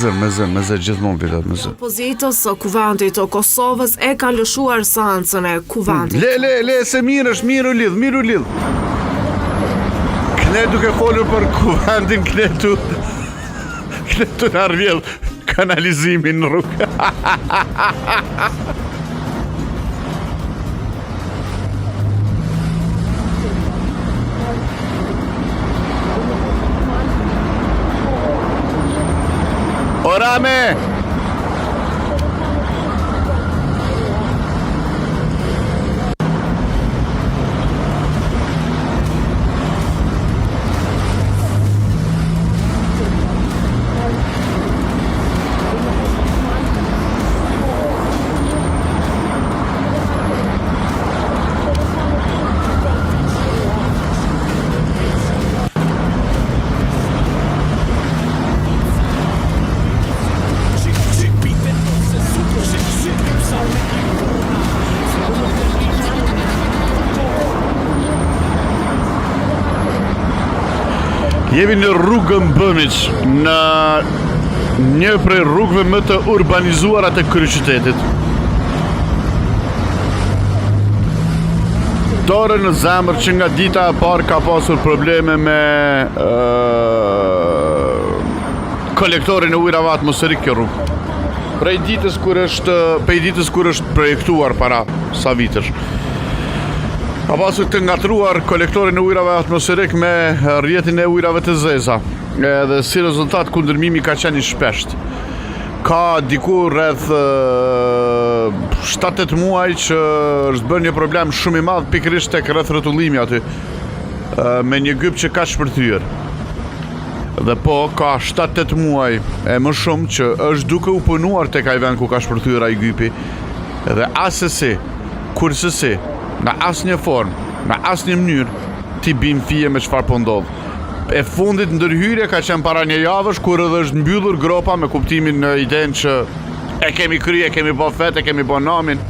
Me zë, gjithmonë bilet me zë. Opozitës së Kuvendit të Kosovës e ka lëshuar seancën e Kuvendit. Le, se mirë u lidh. Kne duke folur për Kuvendin, knetu në arvjell kanalizimin në rrugë. Orame! Jemi në rrugën Bëmiq, në një prej rrugëve më të urbanizuara të kryeqytetit. Tore në zemër që nga dita e parë ka pasur probleme me kolektorin e ujrave atmosferik kjo rrugë. Prej ditës kur është projektuar para sa vitësh. Ka pasur të ngatruar kolektorin e ujrave atmosferik me rrjetin e ujrave të zeza. Edhe si rezultat kundërmimi ka qenë i shpesht. Ka diku rreth 7-8 muaj që është bërë një problem shumë i madh pikërisht tek rreth rrotullimi aty. Me një gyp që ka shpërthyer. Dhe po ka 7-8 muaj e më shumë që është duke u punuar tek ai vend ku ka shpërthyer ai gypi. Dhe asesi, kurse në asnjë formë, në asnjë mënyrë, ti bim fije me çfarë po ndodh. E fundit ndërhyrje ka qenë para një javësh kur edhe është mbyllur gropa me kuptimin në idenë që e kemi kry, e kemi bë fet, e kemi bë namin.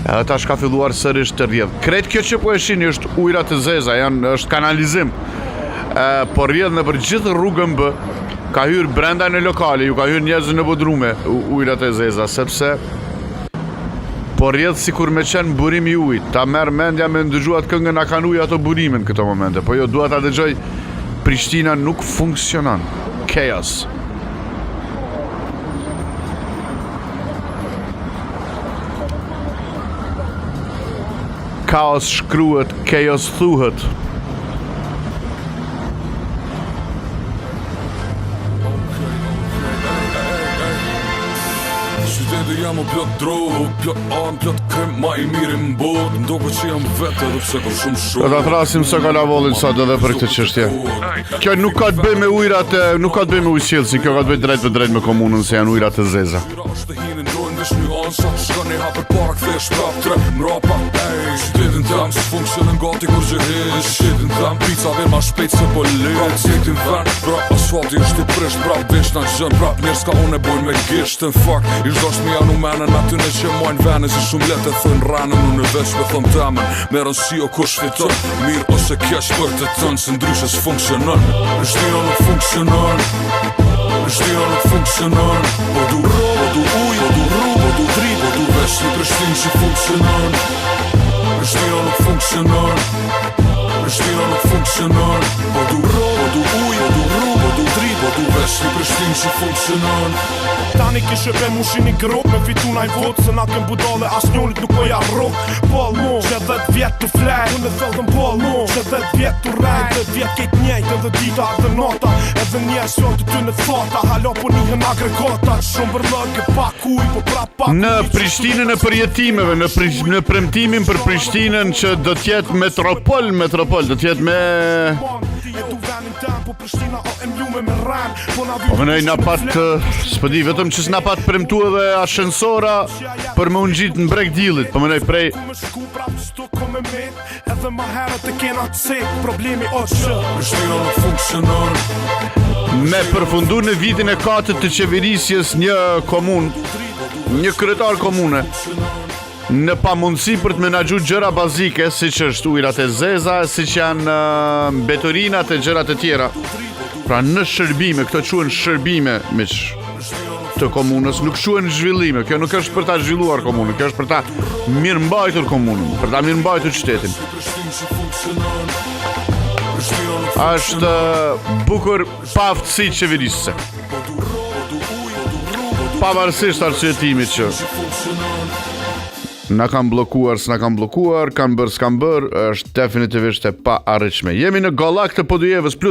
Edhe tash ka filluar sërish të rrjedh. Krejt kjo që po e shihni është ujra të zeza, është kanalizim. Po rrjedh nëpër gjithë rrugën B, ka hyrë brenda në lokale, ju ka hyrë njerëz në bodrume ujrat e zeza, sepse po rrjedh sikur me qenë burim i ujit. Ta merr mendja me ndëgjuat këngën a kanë ujë ato burimin këto momente. Po jo, dua ta dëgjoj. Prishtina nuk funksionon. Chaos. Kaos shkruhet, chaos thuhet. Qyteti jam o plot drogë, plot anë, plot krim, ma i miri m'botë. Ndoko që jam vetë edhe pse kom shumë shumë. Do ta thrasim së kalavolin sot edhe për këtë çështje. Kjo nuk ka të bëjë me ujrat, nuk ka të bëjë me ujësillësi, kjo ka të bëjë drejt për drejt me komunën se janë ujrat të zeza. Shkoni hapër para kthesh prap tre mrapa. Qytetin tam si funksionon gati kur që hesh. Qytetin tam pica dhe ma shpejt se po le. Prap qytetin vend, prap asfalti është i prisht. Prap vesh na gjën, prap njerëz ka unë e bojnë me gisht. Në fakt, i shdosh me janë umenën atyne që mojnë vene. Si shumë letë e thënë ranën, unë në veç me thëmë temen. Merën si o kush fiton, mirë ose keq për të tënë. Se ndryshe s'funksionon, Prishtina nuk funksionon. Prishtina nuk funksionon. Po du uj, po du rrugë, po du tri, po du vesh një Prishtinë që funksionon. Prishtina nuk funksionon. Prishtina nuk funksionon. Po du uj, po du rrugë, po du tri, po du vesh një Prishtinë që funksionon. Tani kishe pe mushin i grop me fitu na i vot. Se na kem budale as njonit nuk po ja rrok. Pol mo, që 10 vjet të flek. Unë e thëllëm pol mo, që 10 vjet të rejt. 10 vjet kejt njejt edhe dita edhe nota. Edhe njerës jo të ty në thata. Halo po njën agregata. Shumë bërlëgë pa kuj po prap pa kuj. Në Prishtinën e përjetimeve, në premtimin për Prishtinën që do t'jetë metropol, do t'jetë me... Po mënej na pat, s'pëdi, vetëm që s'na pat premtu edhe ashensora për më unë gjitë në breg dilit, po mënej prej... Me përfundu në vitin e 4 të qeverisjes një komun, një kryetar komune, në pamundësi për të menaxhuar gjëra bazike, siç është ujrat e zeza, siç janë betorinat e gjërat e tjera. Pra në shërbime, këto quhen shërbime, miq. të komunës nuk quhen zhvillime. Kjo nuk është për ta zhvilluar komunën, kjo është për ta mirëmbajtur komunën, për ta mirëmbajtur qytetin. Është bukur pa aftësi qeverisëse. Pavarësisht arsyetimit që na kanë bllokuar, s'na kanë bllokuar, kanë bërë, s'kan bërë, është definitivisht e pa arritshme. Jemi në Gallak të Podujevës plus